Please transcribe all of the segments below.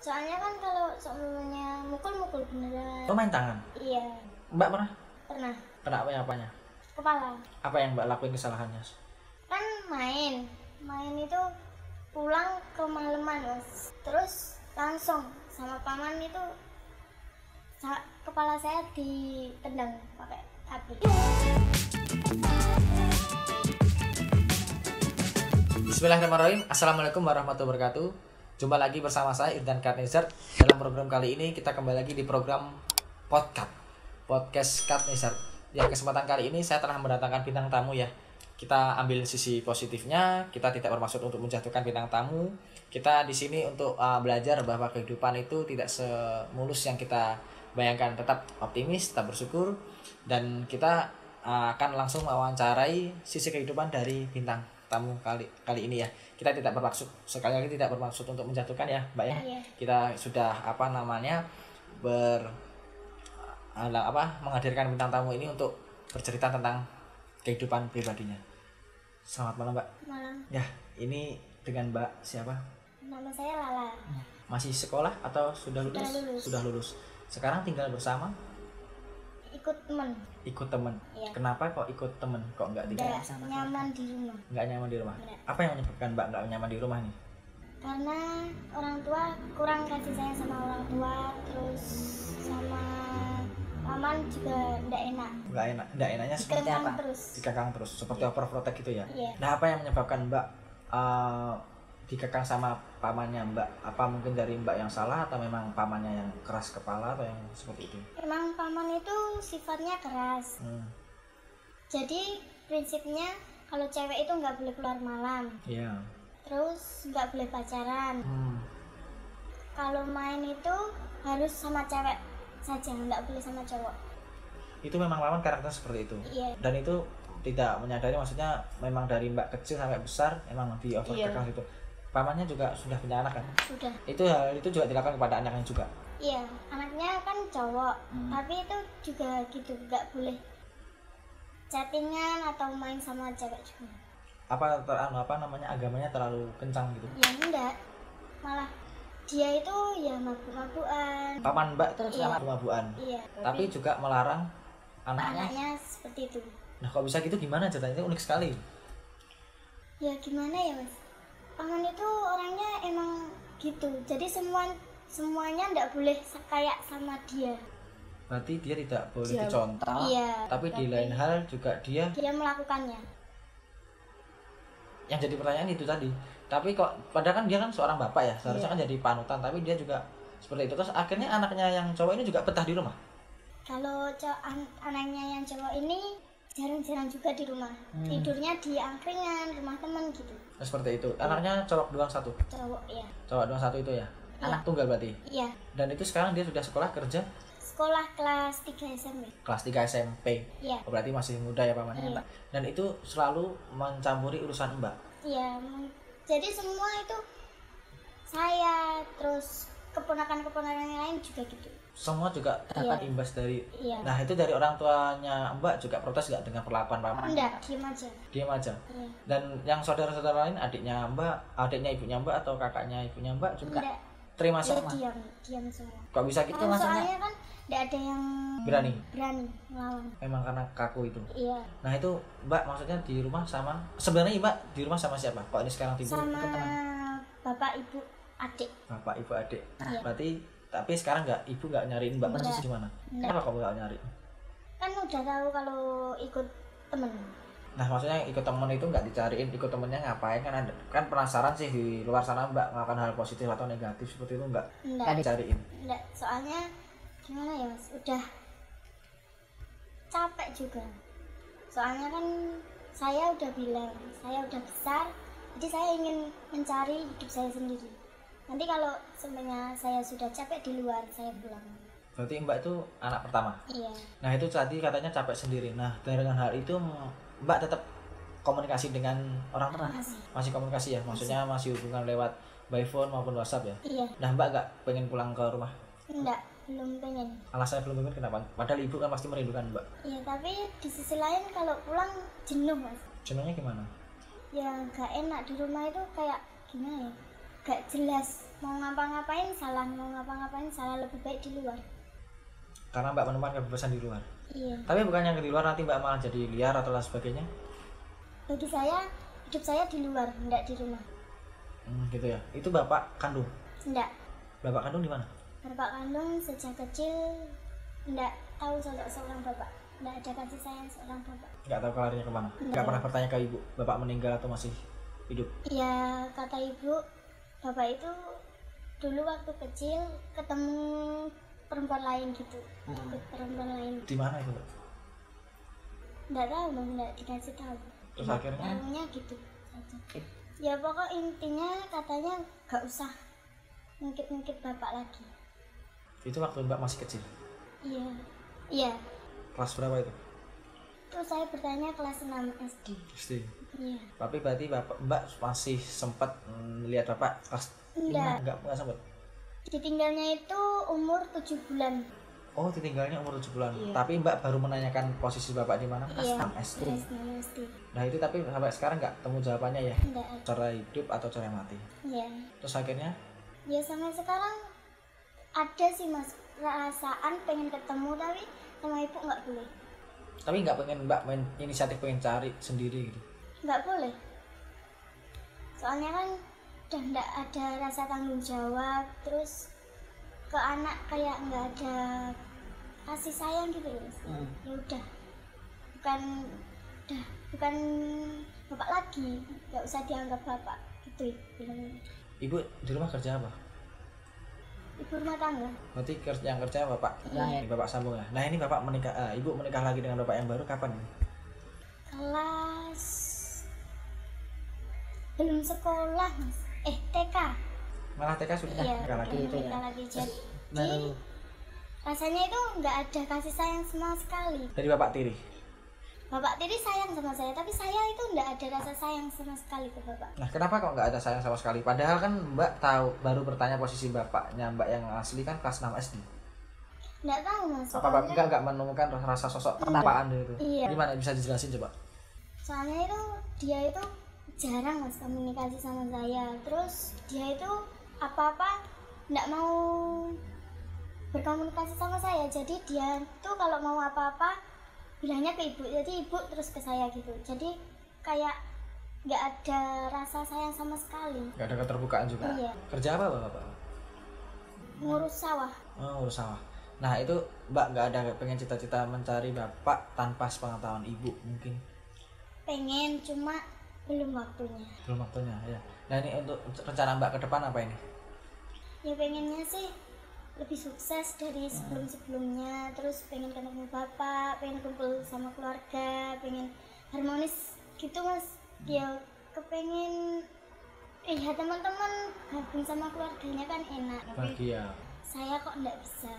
Soalnya kan kalau semuanya mukul-mukul beneran. Oh, main tangan? Iya. Mbak pernah? Pernah. Kena apanya? Kepala. Apa yang Mbak lakuin kesalahannya? Kan main itu pulang kemalaman Mas. Terus langsung sama paman itu kepala saya ditendang pakai api. Bismillahirrahmanirrahim. Assalamualaikum warahmatullahi wabarakatuh. Jumpa lagi bersama saya Irdan Katnizar. Dalam program kali ini kita kembali lagi di program Podcast Katnizar. Ya, kesempatan kali ini saya telah mendatangkan bintang tamu ya. Kita ambil sisi positifnya. Kita tidak bermaksud untuk menjatuhkan bintang tamu. Kita di sini untuk belajar bahwa kehidupan itu tidak semulus yang kita bayangkan. Tetap optimis, tetap bersyukur, dan kita akan langsung mewawancarai sisi kehidupan dari bintang tamu kali ini ya. Kita tidak bermaksud, sekali lagi tidak bermaksud untuk menjatuhkan ya Mbak ya. Iya. Kita sudah menghadirkan bintang tamu ini untuk bercerita tentang kehidupan pribadinya. Selamat malam Mbak. Malam. Ya, ini dengan Mbak siapa? Nama saya Lala. Masih sekolah atau sudah lulus? Sudah lulus. Sekarang tinggal bersama? Ikut teman. Ikut teman. Iya. Kenapa kok ikut teman? Kok nggak tinggal Nggak sama? nyaman di rumah. Nggak nyaman di rumah. Nggak. Apa yang menyebabkan Mbak nggak nyaman di rumah nih? Karena orang tua kurang kasih sayang sama orang tua, terus sama paman juga Nggak enaknya seperti dikekang apa? terus. Dikekang terus, seperti overprotect gitu ya. Iya. Nah, apa yang menyebabkan Mbak dikekang sama pamannya Mbak? Apa mungkin dari Mbak yang salah atau memang pamannya yang keras kepala atau yang seperti itu? Emang paman itu sifatnya keras. Jadi prinsipnya kalau cewek itu nggak boleh keluar malam, Iya. terus nggak boleh pacaran. Hmm. Kalau main itu harus sama cewek saja, nggak boleh sama cowok. Itu memang paman karakter seperti itu. Iya. Dan itu tidak menyadari, maksudnya memang dari Mbak kecil sampai besar emang di overkekang gitu. Pamannya juga sudah punya anak kan? Sudah. Hal itu juga dilakukan kepada anaknya juga. Iya, anaknya kan cowok, tapi itu juga gitu, nggak boleh chattingan atau main sama cewek juga. Agamanya terlalu kencang gitu. Ya enggak, malah dia itu ya mabuk-mabukan. Paman Mbak itu Iya. mabuk-mabukan. Iya. Tapi juga melarang Anaknya seperti itu. Nah, kok bisa gitu, gimana ceritanya? Unik sekali. Ya gimana ya Mas? Paman itu orangnya emang gitu. Jadi semuanya enggak boleh kayak sama dia. Berarti dia tidak boleh dicontoh. Iya. Tapi di lain hal juga dia melakukannya. yang jadi pertanyaan itu tadi. Tapi kok padahal kan dia kan seorang bapak ya, seharusnya kan jadi panutan, tapi dia juga seperti itu. Terus akhirnya anaknya yang cowok ini juga betah di rumah. Kalau anaknya yang cowok ini jarang-jarang juga di rumah. Tidurnya di angkringan, rumah teman gitu. Nah, seperti itu. Anaknya cowok doang satu. Cowok ya. Cowok doang satu itu ya. Anak tunggal berarti. Iya. Dan itu sekarang dia sudah sekolah kerja Sekolah kelas 3 SMP. kelas 3 SMP. Iya. Berarti masih muda ya pamannya, Iya. Mbak. Dan itu selalu mencampuri urusan Mbak. Iya. Jadi semua itu saya, terus keponakan-keponakan yang lain juga gitu. Semua juga dapat imbas dari. Iya. Nah, itu dari orang tuanya Mbak juga protes nggak dengan perlakuan paman? Enggak, diam aja. Diam aja. Iya. Dan yang saudara-saudara lain, adiknya Mbak, adiknya ibunya Mbak atau kakaknya ibunya Mbak juga Enggak. terima Dia semua. diam semua. Kok bisa gitu maksudnya? Soalnya kan enggak ada yang Berani. melawan. Memang karena kaku itu. Iya. Nah, itu Mbak maksudnya di rumah sama, sebenarnya Mbak di rumah sama siapa? Kok ini sekarang tidur Sama ke teman? bapak, ibu, adik. Bapak, ibu, adik. Iya. Berarti tapi sekarang ibu nggak nyariin Mbak Enggak. posisi di mana? Enggak. Kenapa kamu nggak nyari? Kan udah tahu kalau ikut temen. Nah, maksudnya ikut temen itu nggak dicariin, ikut temennya ngapain, kan penasaran sih di luar sana Mbak melakukan hal positif atau negatif seperti itu nggak Enggak. dicariin. Enggak, soalnya gimana ya Mas? Udah capek juga. Soalnya kan saya udah bilang, saya udah besar, jadi saya ingin mencari hidup saya sendiri. Nanti kalau sebenarnya saya sudah capek di luar, saya pulang. Berarti Mbak itu anak pertama. Iya. Nah, itu tadi katanya capek sendiri. Nah, dengan hal itu Mbak tetap komunikasi dengan orang tua? Masih komunikasi ya? Maksudnya masih hubungan lewat by phone maupun WhatsApp ya? Iya. Nah, Mbak nggak pengen pulang ke rumah? Enggak, belum pengen. Alasannya belum pengen kenapa? Padahal ibu kan pasti merindukan Mbak. Iya, tapi di sisi lain kalau pulang jenuh Mas. Jenuhnya gimana? Ya nggak enak di rumah itu, kayak gimana ya? Gak jelas mau ngapa-ngapain salah, lebih baik di luar. Karena mbak menemukan kebebasan di luar. Iya, Tapi bukannya di luar nanti mbak malah jadi liar atau lain sebagainya? bagi saya hidup saya di luar, enggak di rumah. Gitu ya. Itu bapak kandung. Enggak, Bapak kandung di mana? bapak kandung sejak kecil enggak tahu sosok seorang bapak, enggak ada kasih sayang seorang bapak. Nggak tahu kelarinya kemana. Nggak pernah bertanya ke ibu, bapak meninggal atau masih hidup? Ya kata ibu, bapak itu dulu waktu kecil ketemu perempuan lain gitu, ikut perempuan lain. Di mana itu mbak? Enggak tahu bang, enggak dikasih tahu. Terus akhirnya? Tahunya gitu saja. Ya pokok intinya katanya gak usah ngungkit-ngungkit bapak lagi. Itu waktu mbak masih kecil. Iya, iya. Kelas berapa itu? Terus saya bertanya kelas 6 SD. Pasti. Iya. Tapi berarti mbak masih sempat lihat bapak kelas Enggak. 5? Enggak sempat. Ditinggalnya itu umur 7 bulan. Oh, ditinggalnya umur 7 bulan. Iya. Tapi mbak baru menanyakan posisi bapak di mana? Kelas Iya. 6 SD. Kelas 6 SD. Nah itu tapi sampai sekarang nggak temu jawabannya ya? Enggak ada. Cara hidup atau cara mati? Iya. Terus akhirnya? Ya sampai sekarang ada sih mas perasaan pengen ketemu tapi sama ibu nggak boleh. Tapi nggak pengen mbak main inisiatif pengen cari sendiri gitu? Nggak boleh. Soalnya kan udah nggak ada rasa tanggung jawab, terus ke anak kayak nggak ada kasih sayang gitu ya mas. Ya udah bukan bapak lagi, nggak usah dianggap bapak gitu bilangnya. Ibu di rumah kerja apa? Ibu rumah tangga. Berarti yang kerja bapak? Ini bapak sambung ya. Nah ini bapak menikah, ibu menikah lagi dengan bapak yang baru kapan ini? Kelas belum sekolah mas, TK. Malah TK sudah Iya, menikah lagi. menikah lagi. Jadi rasanya itu nggak ada kasih sayang sama sekali. Dari bapak tiri? Bapak tiri sayang sama saya, tapi saya itu nggak ada rasa sayang sama sekali ke bapak. Nah kenapa kok nggak ada sayang sama sekali? Padahal kan mbak tahu, baru bertanya posisi bapaknya mbak yang asli kan kelas 6 SD. Nggak tahu mas. Apa bapak nggak menemukan rasa sosok pertapaan itu? Iya. Gimana bisa dijelasin coba? Soalnya itu dia itu jarang mas komunikasi sama saya. Terus dia itu apa-apa nggak mau berkomunikasi sama saya. Jadi dia tuh kalau mau apa-apa bilangnya ke ibu, jadi ibu terus ke saya gitu. Jadi kayak nggak ada rasa sayang sama sekali. Nggak ada keterbukaan juga? Iya. Kerja apa bapak? Ngurus sawah. Oh, ngurus sawah. Nah itu mbak nggak ada pengen cita-cita mencari bapak tanpa sepengetahuan ibu mungkin? Pengen, cuma belum waktunya. Belum waktunya ya. Nah ini untuk rencana mbak ke depan apa ini? Ya pengennya sih lebih sukses dari sebelum-sebelumnya, terus pengen ketemu bapak, pengen kumpul sama keluarga, pengen harmonis gitu mas. Ya kepengen ya teman-teman gabung sama keluarganya kan enak, tapi Bahagia. saya kok nggak bisa.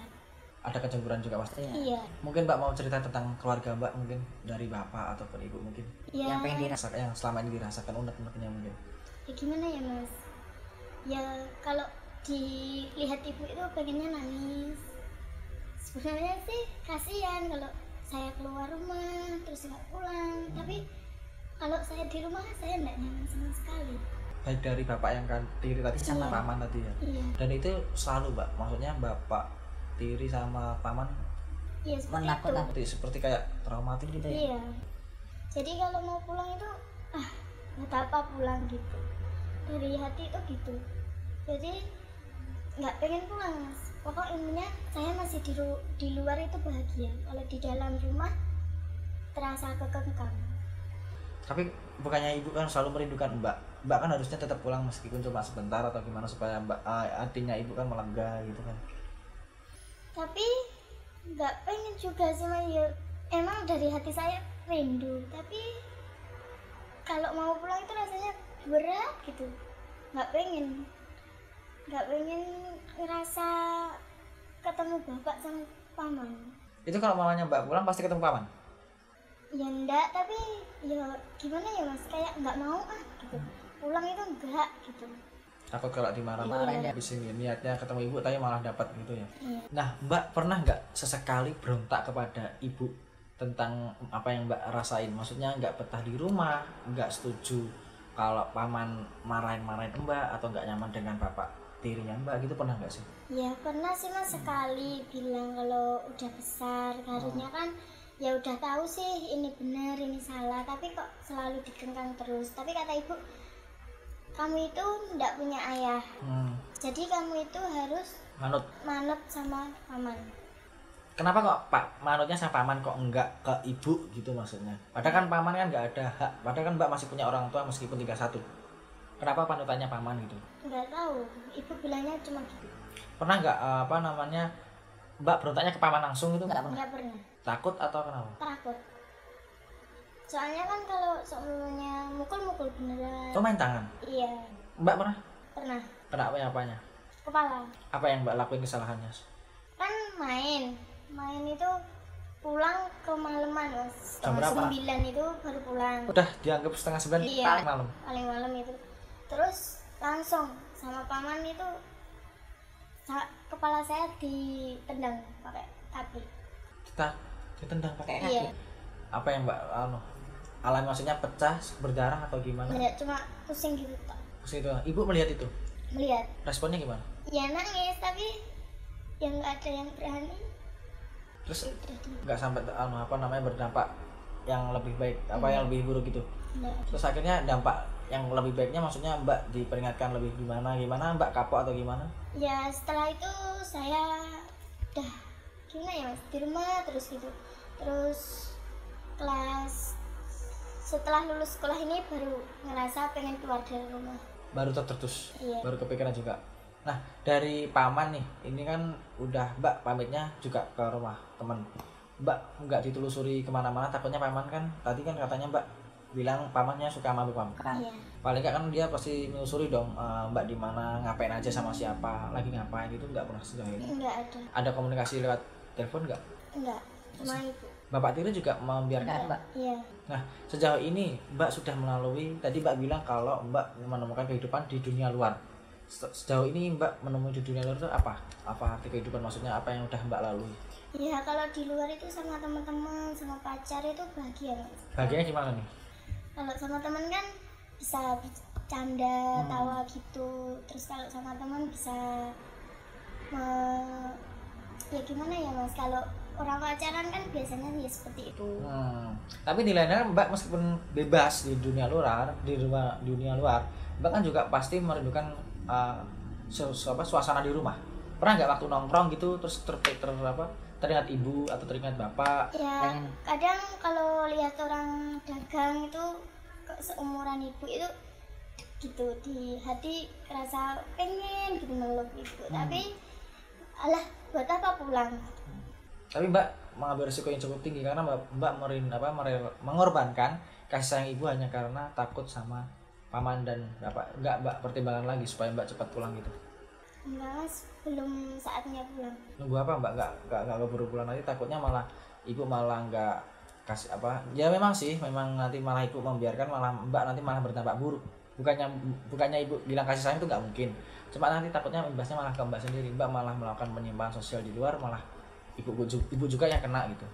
Ada kecemburuan juga pasti. Iya. Mungkin mbak mau cerita tentang keluarga mbak mungkin dari bapak ataupun ibu mungkin Ya, yang pengen dirasakan, yang selama ini dirasakan unek-uneknya mungkin. ya gimana ya mas, ya kalau dilihat ibu itu pengennya nangis. Sebenarnya sih kasihan kalau saya keluar rumah terus nggak pulang, tapi kalau saya di rumah saya nggak nyaman sama sekali. Baik dari bapak yang kan tiri tadi sama Iya. paman tadi ya. Iya, Dan itu selalu mbak, maksudnya bapak tiri sama paman iya seperti itu. seperti kayak traumatik gitu ya. Iya, jadi kalau mau pulang itu nggak apa pulang gitu, dari hati itu gitu. Jadi nggak pengen pulang mas. Pokok intinya saya masih di luar itu bahagia, kalau di dalam rumah terasa kekengkang. Tapi bukannya ibu kan selalu merindukan mbak? Mbak kan harusnya tetap pulang meskipun cuma sebentar atau gimana supaya mbak artinya ibu kan melega gitu kan. Tapi nggak pengen juga sih Mas. Ya, emang dari hati saya rindu, tapi kalau mau pulang itu rasanya berat gitu. nggak pengen ngerasa ketemu bapak sama paman. Itu kalau mamanya mbak pulang pasti ketemu paman? Ya enggak, tapi ya gimana ya mas, kayak nggak mau gitu, pulang itu enggak gitu. Takut kalau dimarah-marahin habis ini niatnya ketemu ibu tapi malah dapat gitu ya. Iya. Nah mbak pernah nggak sesekali berontak kepada ibu tentang apa yang mbak rasain? Maksudnya nggak betah di rumah, nggak setuju kalau paman marahin mbak, atau nggak nyaman dengan bapak tirinya mbak gitu pernah nggak sih? Ya pernah sih mas, sekali bilang kalau udah besar harusnya kan ya udah tahu sih ini benar ini salah, tapi kok selalu dikengkang terus. Tapi kata ibu, kamu itu tidak punya ayah, jadi kamu itu harus manut sama paman. Kenapa kok pak manutnya sama paman kok enggak ke ibu gitu maksudnya? Padahal kan paman kan nggak ada hak, padahal kan mbak masih punya orang tua meskipun 31. Kenapa panutannya paman gitu? Nggak tahu, ibu bilangnya cuma gitu. Pernah nggak mbak berontaknya ke paman langsung gitu? Nggak pernah. Takut atau kenapa? Takut. Soalnya kan kalau semuanya mukul beneran. Oh main tangan? Iya. Mbak pernah? Pernah. Kenapa apanya? Kepala. Apa yang mbak lakuin kesalahannya? Kan main itu pulang ke malaman mas. Jam berapa? 9 itu baru pulang. Udah dianggap setengah 9 Iya, paling malam. paling malam itu. Terus langsung sama paman itu kepala saya ditendang pakai kaki. Kita ditendang pakai kaki. Iya. Apa yang mbak alami, maksudnya pecah berdarah atau gimana? Ya cuma pusing gitu tak. Terus itu ibu melihat itu, Melihat. responnya gimana? Ya nangis, tapi yang nggak ada yang berani. Terus Udah di- nggak sampai berdampak yang lebih baik, yang lebih buruk gitu. Nggak. Terus akhirnya dampak yang lebih baiknya maksudnya mbak diperingatkan lebih gimana mbak kapok atau gimana? Ya setelah itu saya udah gimana ya mas, di rumah terus gitu. Terus setelah lulus sekolah ini baru ngerasa pengen keluar dari rumah. Baru tercetus, Iya. baru kepikiran juga. Nah dari paman nih, ini kan udah mbak pamitnya juga ke rumah teman. Mbak nggak ditelusuri kemana-mana, takutnya paman kan tadi kan katanya mbak bilang pamannya suka mabuk. Iya. Paling nggak kan dia pasti menelusuri dong, mbak di mana, ngapain aja sama siapa, lagi ngapain itu nggak pernah sejauh ini. Enggak ada. Ada komunikasi lewat telepon nggak? Enggak. Cuma ibu. Bapak tiri juga membiarkan mbak. Iya. Nah sejauh ini mbak sudah melalui, tadi mbak bilang kalau mbak menemukan kehidupan di dunia luar. Sejauh ini mbak menemui di dunia luar itu apa arti kehidupan, maksudnya apa yang udah mbak lalui? Ya kalau di luar itu sama teman-teman, sama pacar itu bahagia. Mas. Bahagianya gimana nih? Kalau sama teman kan bisa bercanda, tawa gitu. Terus kalau sama teman bisa ya gimana ya mas, kalau orang pacaran kan biasanya ya seperti itu. Tapi di lain hal mbak meskipun bebas di dunia luar, mbak kan juga pasti merindukan suasana di rumah. Pernah nggak waktu nongkrong gitu terus teringat ibu atau teringat bapak? Ya kadang kalau lihat orang dagang itu seumuran ibu itu gitu, di hati kerasa pengen gitu meluk ibu. Tapi alah buat apa pulang. Tapi mbak mengambil risiko yang cukup tinggi karena mbak mengorbankan kasih sayang ibu hanya karena takut sama paman dan bapak. Enggak mbak pertimbangan lagi supaya mbak cepat pulang gitu? Enggak mas, belum saatnya pulang. Nunggu apa mbak? Nggak keburu pulang nanti, takutnya malah ibu malah nggak kasih apa? Ya memang sih, memang nanti malah ibu membiarkan, malah mbak nanti malah berdampak buruk. Bukannya ibu bilang kasih sayang itu nggak mungkin. Cuma nanti takutnya imbasnya malah ke mbak sendiri. Mbak malah melakukan penyimpangan sosial di luar, malah ibu juga yang kena gitu.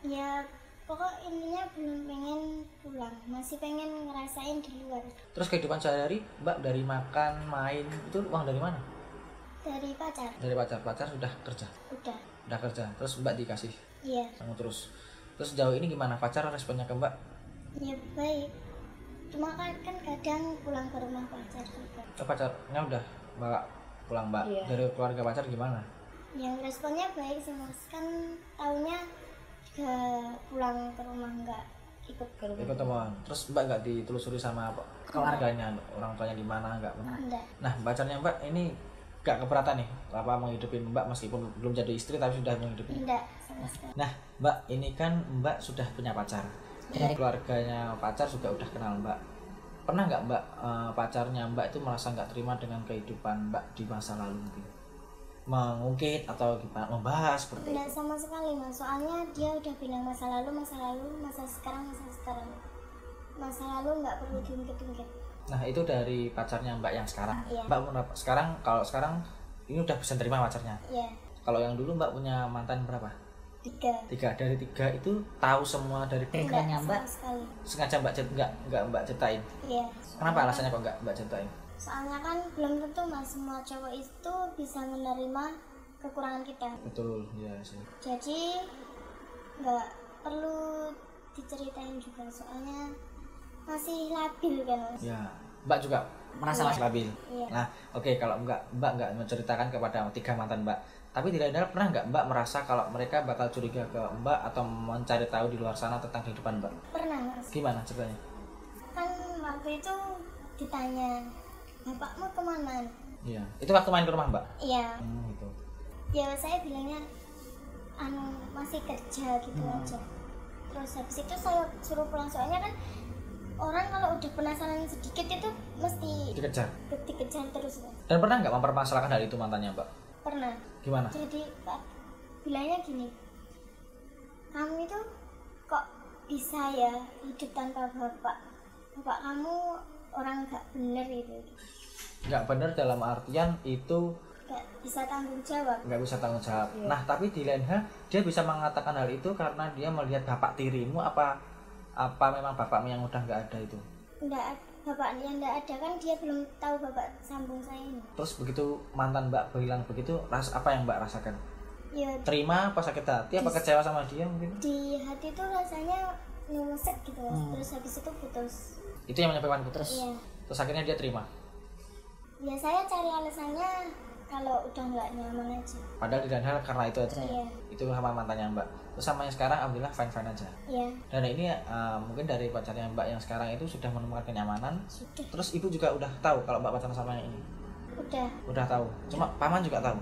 Ya pokok intinya belum pengen pulang, masih pengen ngerasain di luar. Terus kehidupan sehari-hari mbak dari makan, main itu uang dari mana? Dari pacar. Dari pacar sudah kerja. Udah kerja. Terus mbak dikasih. Iya. Terus sejauh ini gimana pacar responnya ke mbak? Ya baik. Cuma kan kadang pulang ke rumah pacar juga. Pacarnya udah mbak pulang mbak. Iya. Dari keluarga pacar gimana? Yang responnya baik sih mas, kan tahunnya juga pulang ke rumah, nggak ikut ke rumah. Ikut teman. Terus mbak nggak ditelusuri sama keluarganya, orang tuanya di mana nggak? Enggak. Nah pacarnya mbak ini nggak keberatan nih menghidupin mbak meskipun belum jadi istri tapi sudah menghidupin? Enggak sama sekali. Nah mbak ini kan mbak sudah punya pacar, keluarganya pacar juga udah kenal mbak. Pernah nggak mbak pacarnya mbak itu merasa nggak terima dengan kehidupan mbak di masa lalu, mungkin mengungkit atau gimana, membahas seperti Enggak itu? sama sekali mas, soalnya dia udah bilang masa lalu, masa sekarang. Masa lalu nggak perlu diungkit-ungkit. Nah itu dari pacarnya mbak yang sekarang. Iya. Mbak kalau sekarang ini udah bisa terima pacarnya. Iya. Kalau yang dulu mbak punya mantan berapa? 3. Dari 3 itu tahu semua dari Enggak sama sekali. sengaja mbak nggak mbak ceritain? Iya. Kenapa alasannya kok nggak mbak ceritain? Soalnya kan belum tentu mas semua cowok itu bisa menerima kekurangan kita. Betul, ya sih. Jadi nggak perlu diceritain juga, soalnya masih labil kan mas. Ya, Mbak juga merasa masih labil. Iya. Nah, oke, kalau Mbak nggak menceritakan kepada 3 mantan Mbak, tapi tidak ada pernah nggak Mbak merasa kalau mereka bakal curiga ke Mbak atau mencari tahu di luar sana tentang kehidupan Mbak? Pernah mas. Gimana ceritanya? Kan waktu itu ditanya, bapakmu kemana? Iya. Itu waktu main ke rumah Mbak? Iya. Gitu. Ya saya bilangnya masih kerja gitu aja. Terus habis itu saya suruh pulang, soalnya kan orang kalau udah penasaran sedikit itu mesti Dikejar. dikejar terus mas. Dan pernah nggak mempermasalahkan hal itu mantannya Mbak? Pernah. Gimana? Jadi Pak bilangnya gini, kamu itu kok bisa ya hidup tanpa bapak kamu orang nggak bener itu, Nggak benar dalam artian itu nggak bisa tanggung jawab. nggak bisa tanggung jawab. Iya. Nah, tapi di lain hal dia bisa mengatakan hal itu karena dia melihat bapak tirimu apa memang bapakmu yang udah nggak ada itu? Bapaknya nggak ada kan, dia belum tahu bapak sambung saya ini. Terus begitu mantan Mbak bilang begitu, apa yang Mbak rasakan? Ya Terima apa sakit hati apa kecewa sama dia mungkin? di hati tuh rasanya nyungsep gitu mas. Terus habis itu putus. Itu yang menyebabkan putus. Iya. Terus akhirnya dia terima. Ya saya cari alasannya kalau udah nggak nyaman aja. Padahal di lain hal karena itu aja. Iya. Itu sama mantannya Mbak. Terus sama yang sekarang alhamdulillah fine aja. Iya. Dan ini mungkin dari pacarnya Mbak yang sekarang itu sudah menemukan kenyamanan. Sudah. Terus ibu juga udah tahu kalau Mbak pacaran sama yang ini. Udah Tahu. Cuma paman juga tahu.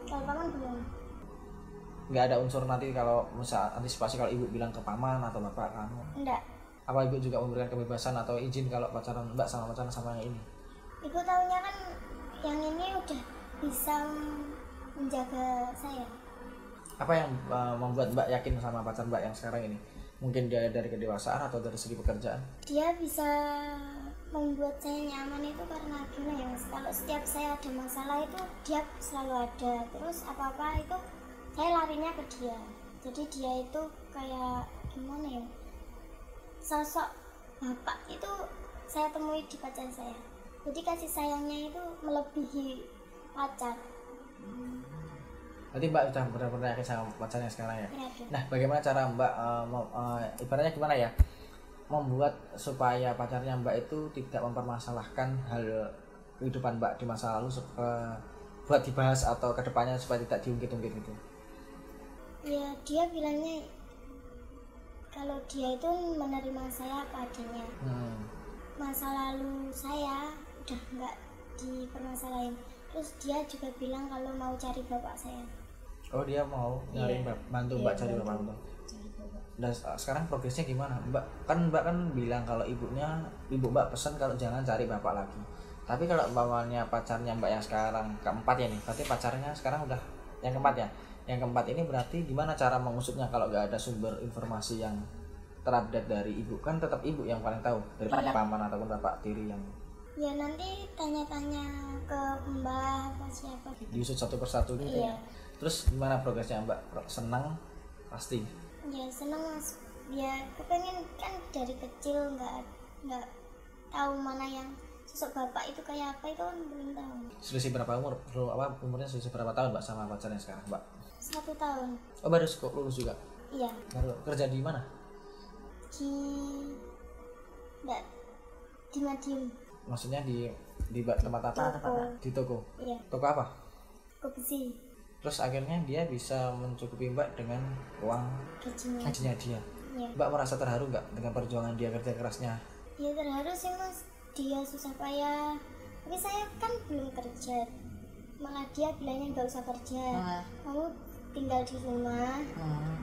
kalau paman belum. Nggak ada unsur nanti kalau misal antisipasi kalau ibu bilang ke paman atau bapak kamu. Enggak. Apa ibu juga memberikan kebebasan atau izin kalau pacaran Mbak sama pacaran sama yang ini? Ibu taunya kan yang ini udah bisa menjaga saya. Apa yang membuat Mbak yakin sama pacar Mbak yang sekarang ini? Mungkin dia dari kedewasaan atau dari segi pekerjaan? Dia bisa membuat saya nyaman itu karena gimana ya mas, kalau setiap saya ada masalah itu dia selalu ada. Terus apa-apa itu saya larinya ke dia. Jadi dia itu kayak gimana ya, sosok bapak itu saya temui di pacar saya. Jadi kasih sayangnya itu melebihi pacar. Berarti Mbak sudah benar-benar yakin sama pacarnya sekarang ya? Yakin. Nah, bagaimana cara Mbak ibaratnya gimana ya, membuat supaya pacarnya Mbak itu tidak mempermasalahkan hal kehidupan Mbak di masa lalu buat dibahas atau kedepannya supaya tidak diungkit-ungkit gitu? Ya dia bilangnya kalau dia itu menerima saya apa adanya. Masa lalu saya udah nggak dipermasalahin. Terus dia juga bilang kalau mau cari bapak saya. Oh, dia mau nyariin bantu Mbak cari bapak itu. Dan sekarang progresnya gimana Mbak? Mbak kan bilang kalau ibu Mbak pesan kalau jangan cari bapak lagi. Tapi kalau umpamanya pacarnya Mbak yang sekarang keempat ya nih, berarti pacarnya sekarang udah yang keempat ya. Yang keempat ini berarti gimana cara mengusutnya kalau nggak ada sumber informasi yang terupdate dari ibu? Kan tetap ibu yang paling tahu daripada paman ataupun bapak tiri yang. Ya nanti tanya-tanya ke mbak apa siapa. Diusut satu persatu gitu. Iya. Terus gimana progresnya Mbak? Senang pasti. Ya seneng mas. Ya kepengen kan dari kecil nggak tahu mana yang sosok bapak itu kayak apa, itu kan belum tahu. Selisih berapa umurnya selisih berapa tahun Mbak sama pacarnya sekarang Mbak? 1 tahun. Oh, baru lulus juga. Iya. Baru kerja di mana? Di Madiun. Maksudnya di tempat apa? Toko. Di toko. Iya. Toko apa? Toko besi. Terus akhirnya dia bisa mencukupi Mbak dengan uang gajinya dia. Iya. Mbak merasa terharu nggak dengan perjuangan dia, kerja kerasnya? Ya terharu sih mas, dia susah payah. Tapi saya kan belum kerja, malah dia bilangnya nggak usah kerja, kamu tinggal di rumah,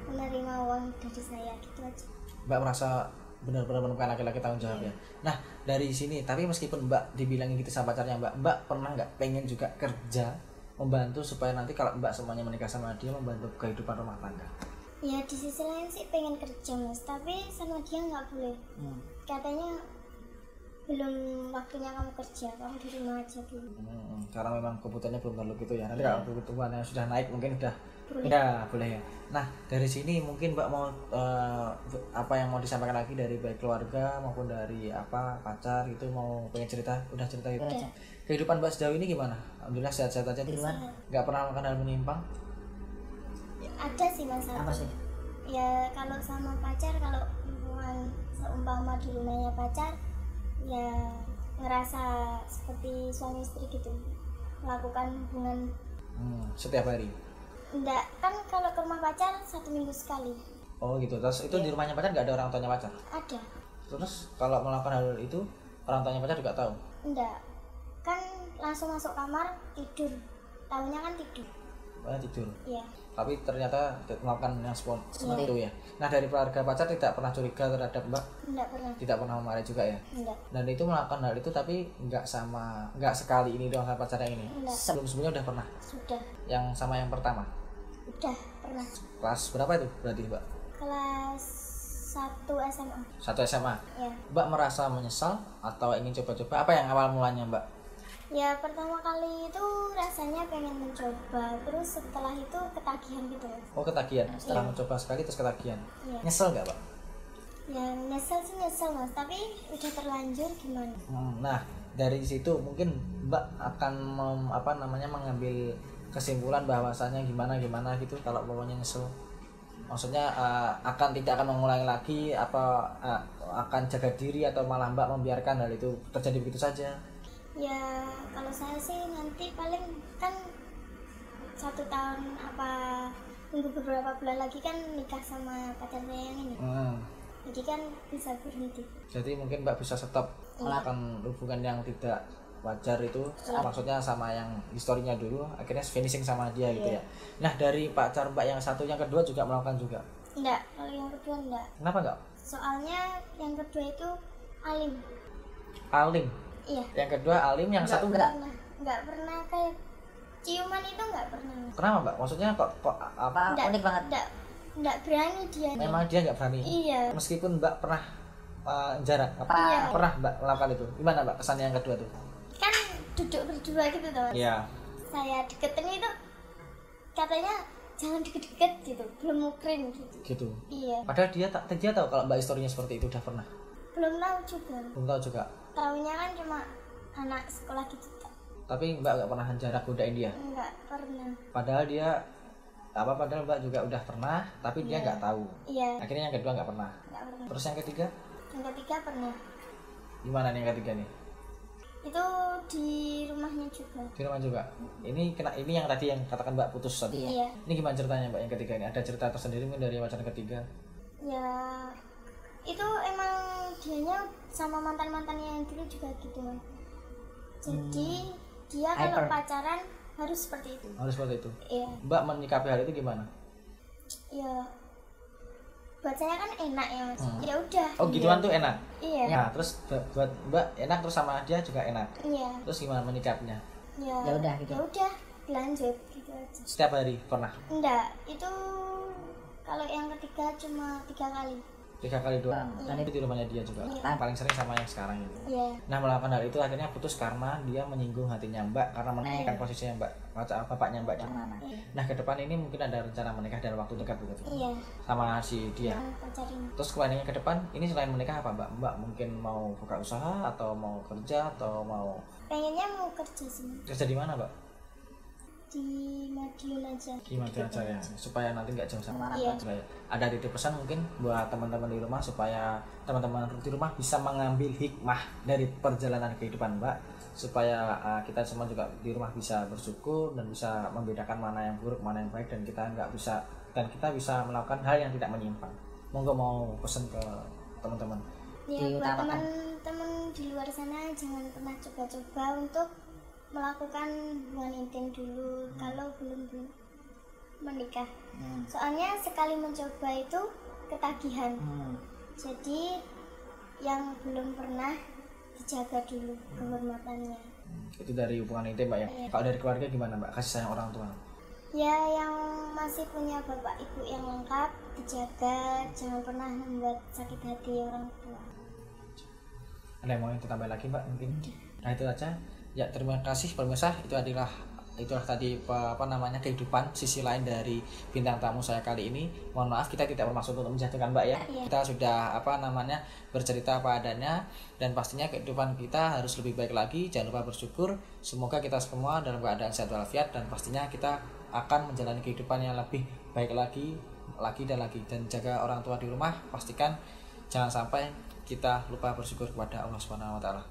menerima uang dari saya gitu aja. Mbak merasa benar-benar menemukan laki-laki tanggung jawab ya. Nah, dari sini, tapi meskipun Mbak dibilangin gitu sama pacarnya Mbak pernah nggak pengen juga kerja membantu supaya nanti kalau Mbak semuanya menikah sama dia membantu kehidupan rumah tangga? Ya di sisi lain sih pengen kerja mas, tapi sama dia nggak boleh. Katanya belum waktunya kamu kerja, kamu di rumah aja dulu. Karena memang kebutuhannya belum terlalu gitu ya. Nanti kalau kebutuhannya sudah naik mungkin udah Boleh. ya boleh ya. Nah, dari sini mungkin Mbak mau apa yang mau disampaikan lagi dari baik keluarga maupun dari pacar gitu, mau pengen cerita? Udah cerita gitu. Udah. Kehidupan Mbak sejauh ini gimana? Alhamdulillah sehat-sehat aja di luar. Nggak pernah melakukan hal menyimpang? Ada sih mas Apa sih? Ya kalau sama pacar, kalau hubungan seumpama di rumahnya pacar, ya ngerasa seperti suami istri gitu, melakukan hubungan. Setiap hari. Enggak, kan kalau ke rumah pacar 1 minggu sekali. Oh gitu. Terus itu di rumahnya pacar nggak ada orang tuanya pacar? Ada. Terus kalau melakukan hal itu orang tuanya pacar juga tahu? Enggak, kan langsung masuk kamar tidur, tahunya kan tidur. Tidur. Iya. Tapi ternyata melakukan yang seperti itu ya. Nah dari keluarga pacar tidak pernah curiga terhadap Mbak? Enggak pernah. Tidak pernah memarahi juga ya? Enggak. Dan itu melakukan hal itu tapi nggak sekali ini doang sama pacarnya ini? Enggak. Sebelumnya udah pernah? Sudah. Yang sama yang pertama? Udah pernah. Kelas berapa itu berarti Mbak? Kelas 1 SMA. 1 SMA? Ya. Mbak merasa menyesal atau ingin coba-coba? Apa yang awal mulanya Mbak? Ya pertama kali itu rasanya pengen mencoba, terus setelah itu ketagihan gitu mas. Oh ketagihan? Setelah mencoba sekali terus ketagihan? Iya. Nyesel nggak Mbak? Ya nyesel sih nyesel mas, tapi udah terlanjur gimana? Nah dari situ mungkin Mbak akan mengambil kesimpulan bahwasannya gimana gitu kalau pokoknya nyesel. Maksudnya akan mengulangi lagi akan jaga diri atau malah Mbak membiarkan hal itu terjadi begitu saja? Ya kalau saya sih nanti paling kan 1 tahun tunggu beberapa bulan lagi kan nikah sama pacar saya yang ini. Jadi kan bisa berhenti. Jadi mungkin Mbak bisa stop melakukan hubungan yang tidak wajar itu, maksudnya sama yang historinya dulu, akhirnya finishing sama dia gitu ya. Nah dari pacar Mbak yang satu, yang kedua juga melakukan juga? Enggak, kalau yang kedua enggak. Kenapa enggak? Soalnya yang kedua itu alim. Alim? Iya. Yang kedua alim, yang satu enggak? Enggak pernah kayak ciuman itu enggak pernah. Kenapa Mbak? Maksudnya kok enggak, unik banget? Enggak berani dia. Memang dia enggak berani? Iya. Meskipun Mbak pernah jarak? Iya. Pernah Mbak melakukan itu? Gimana Mbak kesannya yang kedua tuh? Kan duduk berdua gitu tuh. Iya. Saya deketin itu katanya jangan deket-deket gitu, belum mukrin gitu. Gitu. Iya. Padahal dia tahu kalau Mbak historinya seperti itu udah pernah. Belum tahu juga. Belum tahu juga. Tahunya kan cuma anak sekolah gitu. Tapi Mbak nggak pernah jarak godain dia. Enggak pernah. Padahal padahal Mbak juga udah pernah, tapi dia nggak tahu. Iya. Akhirnya yang kedua nggak pernah. Enggak pernah. Terus yang ketiga? Yang ketiga pernah. Gimana nih yang ketiga nih? Itu di rumahnya juga. Di rumah juga. Ini yang tadi yang katakan Mbak putus tadi. Iya. Ini gimana ceritanya Mbak yang ketiga ini? Ada cerita tersendiri mungkin dari pacar ketiga? Ya itu emang dianya sama mantan-mantannya yang dulu juga gitu mas. Jadi dia kalau pacaran harus seperti itu. Harus seperti itu. Iya. Mbak menyikapi hal itu gimana? Ya buat saya kan enak ya mas. Ya udah. Oh gituan tuh enak. Iya. Nah terus buat Mbak enak, terus sama dia juga enak. Iya. Terus gimana menyikapinya? Ya udah gitu. Ya udah lanjut gitu aja. Setiap hari pernah? Enggak, itu kalau yang ketiga cuma 3 kali. 3 kali doang. Dan itu di rumahnya dia juga. Iya. Paling sering sama yang sekarang ini. Iya. Nah melakukan hal itu akhirnya putus karena dia menyinggung hatinya Mbak, karena menekan posisinya Mbak, bapaknya Mbak. Iya. Nah ke depan ini mungkin ada rencana menikah dalam waktu dekat begitu Iya. sama si dia. Pacarin. Terus kepanjangannya ke depan ini selain menikah apa Mbak? Mbak mungkin mau buka usaha atau mau kerja atau mau Pengennya mau kerja sih kerja di mana Mbak? di Madiun aja. Gimana aja ya supaya nanti nggak jauh sama orang Iya. tua. Ada titip pesan mungkin buat teman-teman di rumah supaya teman-teman di rumah bisa mengambil hikmah dari perjalanan kehidupan Mbak, supaya kita semua juga di rumah bisa bersyukur dan bisa membedakan mana yang buruk mana yang baik, dan kita bisa melakukan hal yang tidak menyimpang. Monggo mau pesan ke teman-teman. Ya buat teman-teman di luar sana jangan pernah coba-coba untuk melakukan hubungan intim dulu kalau belum menikah. Soalnya sekali mencoba itu ketagihan. Jadi yang belum pernah dijaga dulu kehormatannya. Itu dari hubungan intim Mbak ya. Iya. Kalau dari keluarga gimana Mbak? Kasih sayang orang tua. Ya yang masih punya bapak ibu yang lengkap dijaga, jangan pernah membuat sakit hati orang tua. Ada yang mau ditambah lagi Mbak mungkin? Nah itu aja. Ya terima kasih pemirsa, itu adalah itulah tadi apa namanya kehidupan sisi lain dari bintang tamu saya kali ini. Mohon maaf kita tidak bermaksud untuk menjatuhkan Mbak ya. Iya. Kita sudah apa namanya bercerita apa adanya, dan pastinya kehidupan kita harus lebih baik lagi. Jangan lupa bersyukur. Semoga kita semua dalam keadaan sehat walafiat, dan pastinya kita akan menjalani kehidupan yang lebih baik lagi dan lagi. Dan jaga orang tua di rumah, pastikan jangan sampai kita lupa bersyukur kepada Allah Subhanahu wa taala.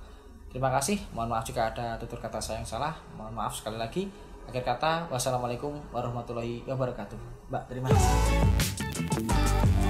Terima kasih, mohon maaf jika ada tutur kata saya yang salah, mohon maaf sekali lagi. Akhir kata, wassalamualaikum warahmatullahi wabarakatuh. Mbak, terima kasih.